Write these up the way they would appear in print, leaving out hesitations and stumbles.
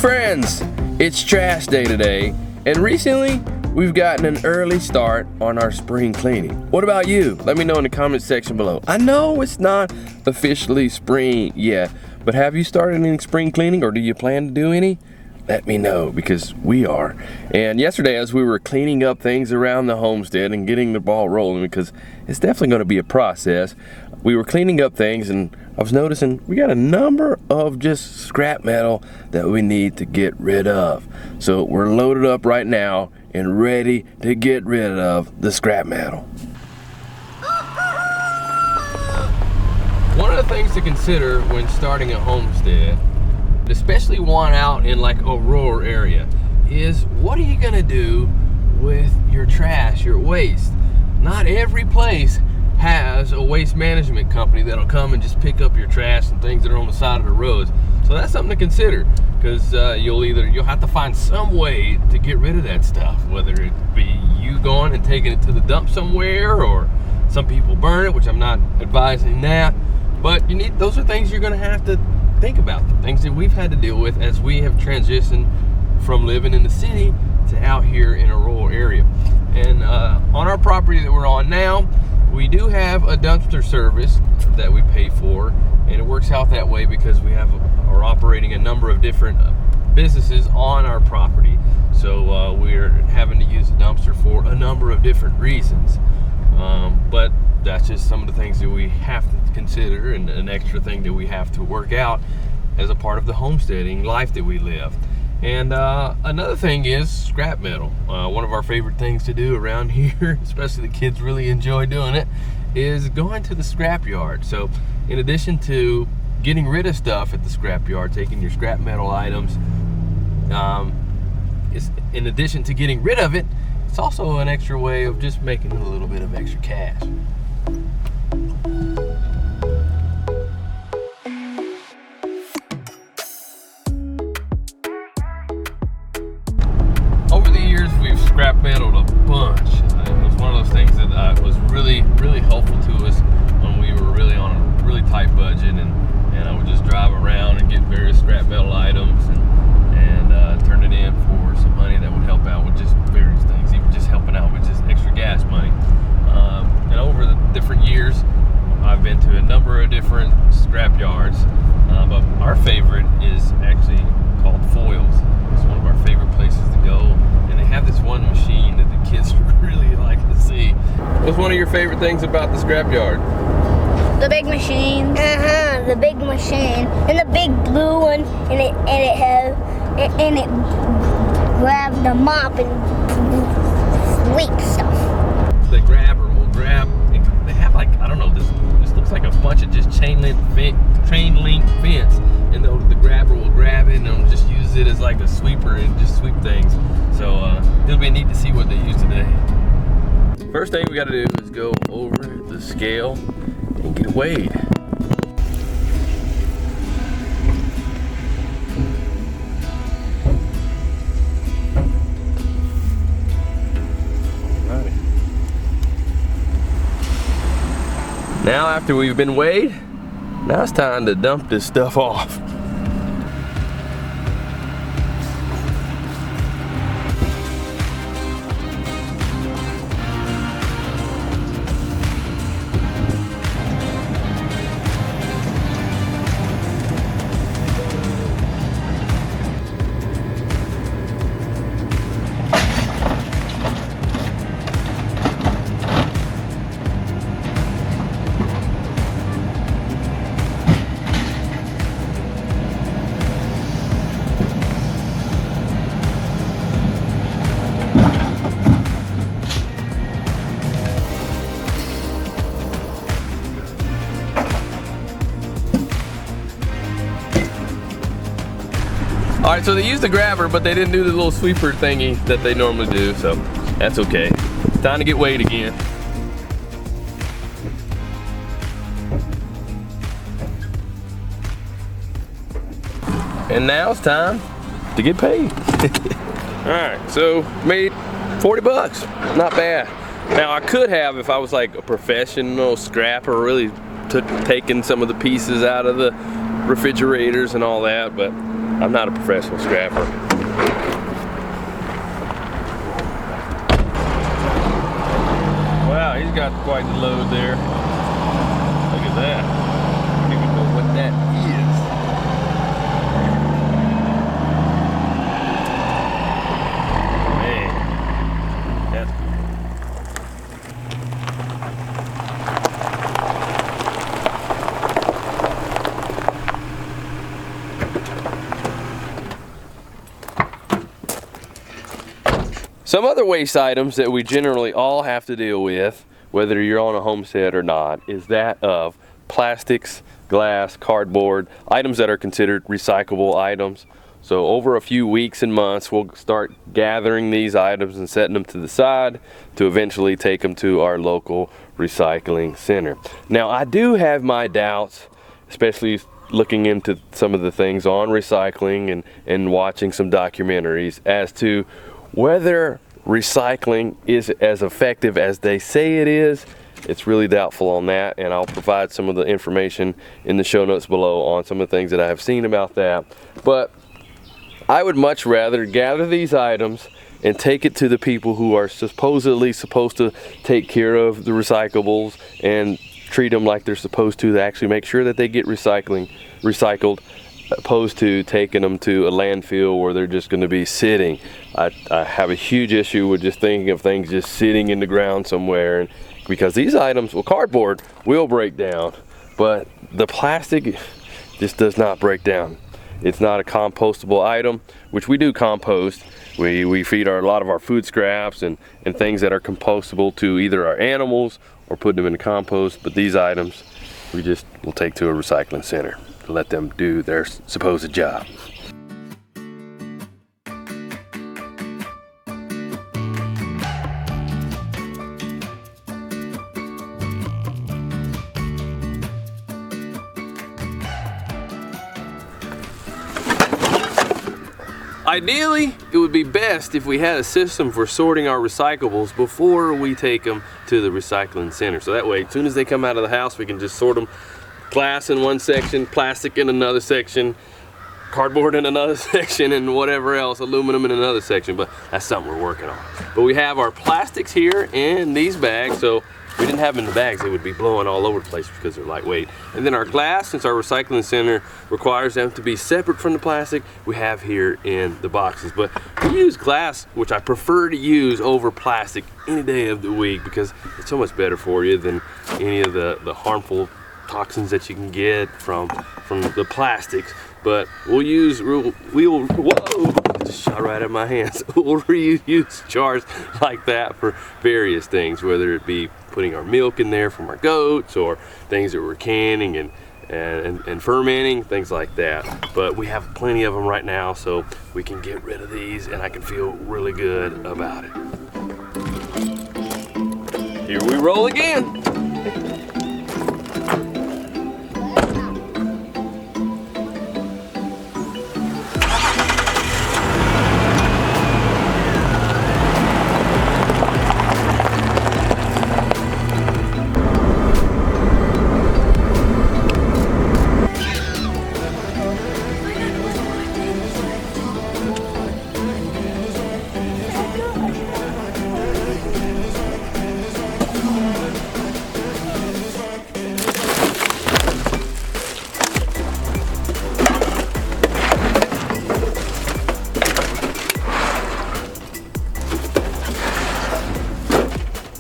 friends, it's trash day today, and recently we've gotten an early start on our spring cleaning. What about you? Let me know in the comment section below. I know it's not officially spring yet, but have you started any spring cleaning, or do you plan to do any? Let me know, because we are. And yesterday, as we were cleaning up things around the homestead and getting the ball rolling, because it's definitely going to be a process, we were cleaning up things, and I was noticing we got a number of just scrap metal that we need to get rid of. So we're loaded up right now and ready to get rid of the scrap metal. One of the things to consider when starting a homestead, especially one out in like a rural area, is what are you gonna do with your trash, your waste? Not every place has a waste management company that'll come and just pick up your trash and things that are on the side of the roads. So that's something to consider, because you'll have to find some way to get rid of that stuff, whether it be you going and taking it to the dump somewhere, or some people burn it, which I'm not advising that. But those are things you're gonna have to think about, the things that we've had to deal with as we have transitioned from living in the city to out here in a rural area. And on our property that we're on now, we do have a dumpster service that we pay for, and it works out that way because we are operating a number of different businesses on our property. So we're having to use a dumpster for a number of different reasons. But that's just some of the things that we have to consider, and an extra thing that we have to work out as a part of the homesteading life that we live. And another thing is scrap metal. One of our favorite things to do around here, especially the kids really enjoy doing it, is going to the scrap yard. So in addition to getting rid of stuff at the scrap yard, taking your scrap metal items, in addition to getting rid of it, it's also an extra way of just making a little bit of extra cash. Over the years, we've scrap metaled a bunch. It was one of those things that was really, really helpful to us when we were really on a really tight budget, and I would just drive around and get various scrap metal items and turn it in for some money that would help out with just various things, even just helping out with just extra gas money. And over the different years, I've been to a number of different scrap yards, but our favorite is actually called Foils. It's one of our favorite places to go, and they have this one machine that the kids really like to see. What's one of your favorite things about the scrap yard? The big machine. The big machine, and the big blue one, and it grabs the mop and sweep stuff. The grabber will grab. They have, like, I don't know, this looks like a bunch of just chain link fence, and the grabber will grab it and they'll just use it as like a sweeper and just sweep things. So it'll be neat to see what they use today. First thing we got to do is go over the scale and get weighed. Now, after we've been weighed, now it's time to dump this stuff off. All right, so they used the grabber, but they didn't do the little sweeper thingy that they normally do, so that's okay. Time to get weighed again. And now it's time to get paid. All right, so made 40 bucks, not bad. Now I could have, if I was like a professional scrapper, really taking some of the pieces out of the refrigerators and all that, but I'm not a professional scrapper. Wow, he's got quite the load there. Look at that. I don't even know what that is. Man, that's cool. Some other waste items that we generally all have to deal with, whether you're on a homestead or not, is that of plastics, glass, cardboard, items that are considered recyclable items. So over a few weeks and months, we'll start gathering these items and setting them to the side to eventually take them to our local recycling center. Now, I do have my doubts, especially looking into some of the things on recycling and watching some documentaries as to whether recycling is as effective as they say it is. It's really doubtful on that, and I'll provide some of the information in the show notes below on some of the things that I have seen about that. But I would much rather gather these items and take it to the people who are supposedly supposed to take care of the recyclables and treat them like they're supposed to actually make sure that they get recycled, opposed to taking them to a landfill where they're just going to be sitting. I have a huge issue with just thinking of things just sitting in the ground somewhere, because these items, well, cardboard will break down, but the plastic just does not break down. It's not a compostable item, which we do compost. We feed a lot of our food scraps and things that are compostable to either our animals or put them in the compost, but these items we just will take to a recycling center to let them do their supposed job. Ideally, it would be best if we had a system for sorting our recyclables before we take them to the recycling center. So that way, as soon as they come out of the house, we can just sort them. Glass in one section, plastic in another section, cardboard in another section, and whatever else, aluminum in another section. But that's something we're working on. But we have our plastics here in these bags, so if we didn't have them in the bags, they would be blowing all over the place because they're lightweight. And then our glass, since our recycling center requires them to be separate from the plastic, we have here in the boxes. But we use glass, which I prefer to use over plastic any day of the week because it's so much better for you than any of the harmful toxins that you can get from the plastics. But whoa, just shot right at my hands. We'll reuse jars like that for various things, whether it be putting our milk in there from our goats or things that we're canning and fermenting, things like that. But we have plenty of them right now, so we can get rid of these and I can feel really good about it. Here we roll again.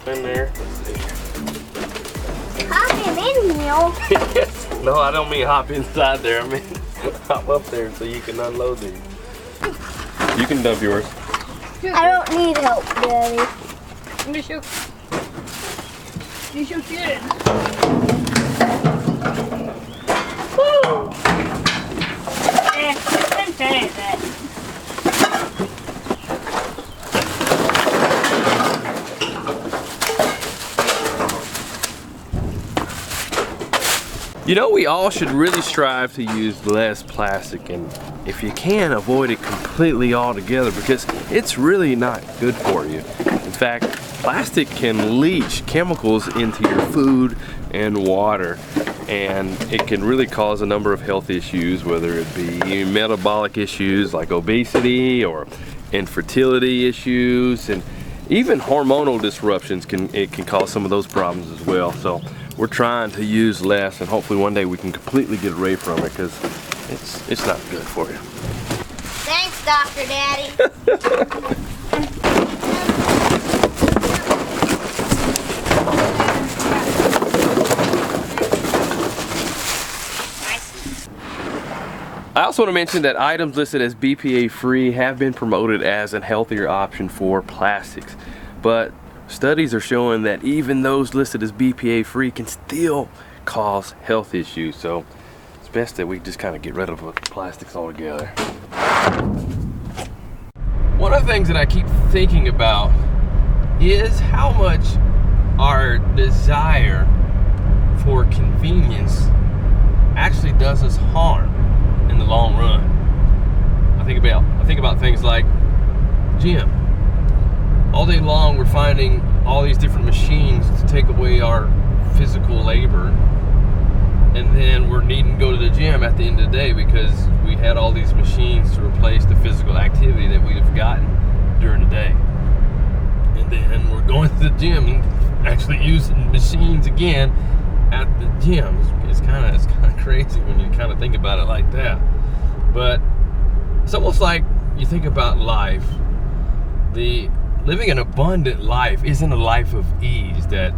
In there. Hop him in, Neil. Yes. No, I don't mean hop inside there. I mean hop up there so you can unload these. You can dump yours. I don't need help, Daddy. Let me show. You should get it. Woo! I'm saying that. You know, we all should really strive to use less plastic, and if you can, avoid it completely altogether because it's really not good for you. In fact, plastic can leach chemicals into your food and water. and it can really cause a number of health issues, whether it be metabolic issues like obesity or infertility issues, and even hormonal disruptions can cause some of those problems as well. So we're trying to use less, and hopefully one day we can completely get away from it, because it's not good for you. Thanks, Dr. Daddy. I also want to mention that items listed as BPA free have been promoted as a healthier option for plastics, but studies are showing that even those listed as BPA free can still cause health issues. So it's best that we just kind of get rid of plastics altogether. One of the things that I keep thinking about is how much our desire for convenience actually does us harm in the long run. I think about things like gym. All day long we're finding all these different machines to take away our physical labor, and then we're needing to go to the gym at the end of the day because we had all these machines to replace the physical activity that we'd have gotten during the day. And then we're going to the gym and actually using machines again at the gym. It's kind of crazy when you kind of think about it like that. But it's almost like you think about life. Living an abundant life isn't a life of ease. That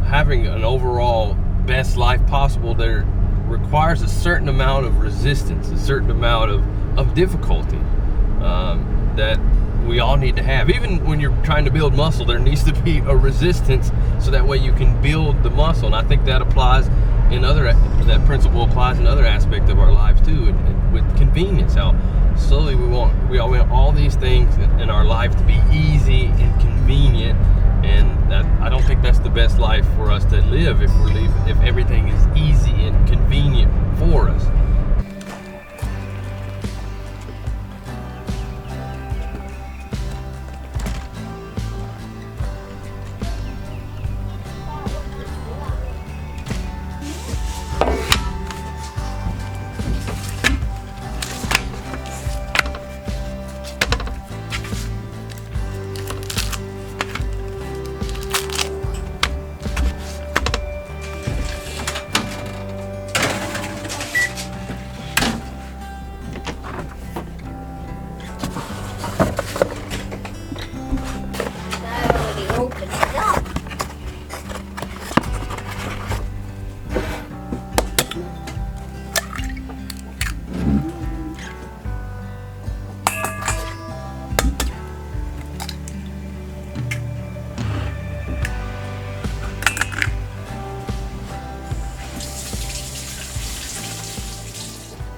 having an overall best life possible there requires a certain amount of resistance, a certain amount of difficulty that we all need to have. Even when you're trying to build muscle, there needs to be a resistance so that way you can build the muscle. And I think that applies that principle applies in other aspects of our lives too, and with convenience. How slowly we want all these things in our life to be easy and convenient, and I don't think that's the best life for us to live if everything is easy and convenient for us.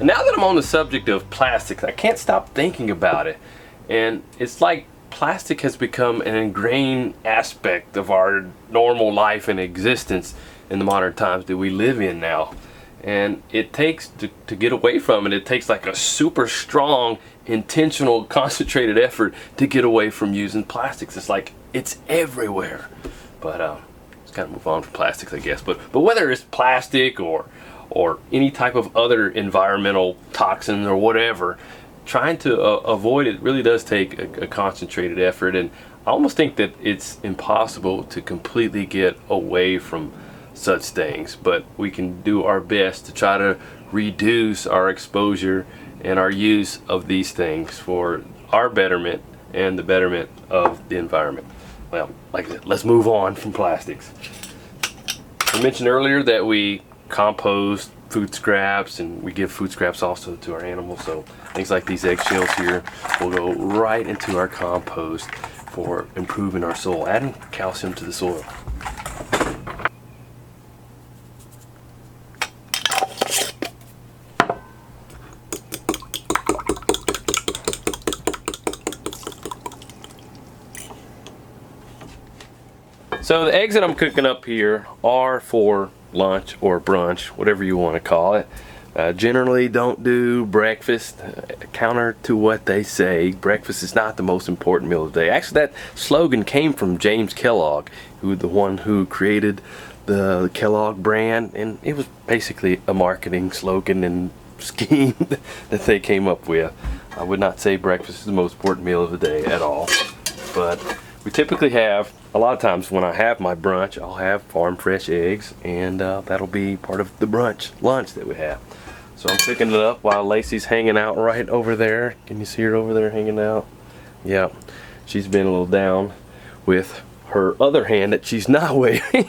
And now that I'm on the subject of plastics, I can't stop thinking about it. And it's like plastic has become an ingrained aspect of our normal life and existence in the modern times that we live in now. And it takes, to get away from it, it takes like a super strong, intentional, concentrated effort to get away from using plastics. It's like it's everywhere. But let's kind of move on from plastics, I guess. But whether it's plastic or any type of other environmental toxins or whatever, trying to avoid it really does take a concentrated effort. And I almost think that it's impossible to completely get away from such things, but we can do our best to try to reduce our exposure and our use of these things for our betterment and the betterment of the environment. Well, like I said, let's move on from plastics. I mentioned earlier that we compost food scraps, and we give food scraps also to our animals. So things like these eggshells here will go right into our compost for improving our soil, adding calcium to the soil. So the eggs that I'm cooking up here are for lunch or brunch, whatever you want to call it. Generally don't do breakfast. Counter to what they say, breakfast is not the most important meal of the day. Actually, that slogan came from James Kellogg, who the one who created the Kellogg brand, and it was basically a marketing slogan and scheme that they came up with. I would not say breakfast is the most important meal of the day at all, but we typically have, a lot of times when I have my brunch, I'll have farm fresh eggs, and that'll be part of the brunch lunch that we have. So I'm picking it up while Lacey's hanging out right over there. Can you see her over there hanging out? Yeah, she's been a little down with her other hand that she's not waving.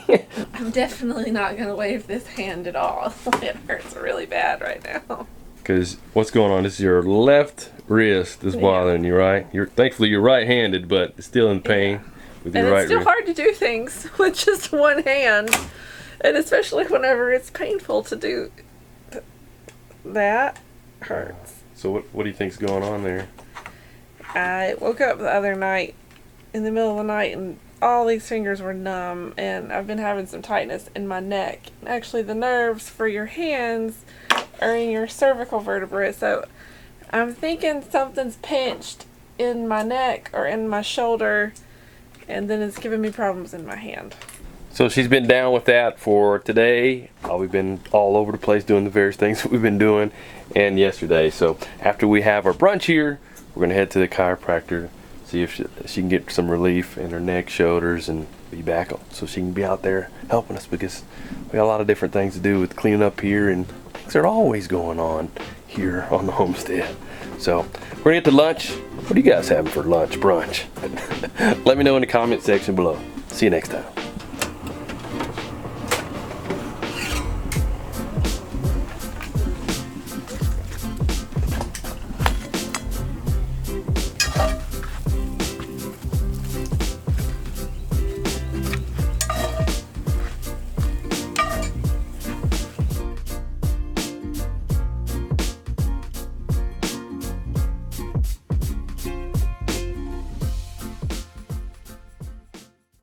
I'm definitely not going to wave this hand at all. It hurts really bad right now. Because what's going on? This is your left wrist is bothering you, right? Thankfully you're right-handed, but it's still in pain with your right wrist. And it's still hard to do things with just one hand. And especially whenever it's painful to do that. Hurts. So what do you think's going on there? I woke up the other night in the middle of the night and all these fingers were numb, and I've been having some tightness in my neck. Actually, the nerves for your hands are in your cervical vertebrae, so I'm thinking something's pinched in my neck or in my shoulder, and then it's giving me problems in my hand. So she's been down with that for today. We've been all over the place doing the various things that we've been doing, and yesterday. So after we have our brunch here, we're going to head to the chiropractor, see if she can get some relief in her neck, shoulders, and be back so she can be out there helping us, because we got a lot of different things to do with cleaning up here, and things are always going on here on the homestead. So we're gonna get to lunch. What are you guys having for lunch, brunch? Let me know in the comment section below. See you next time.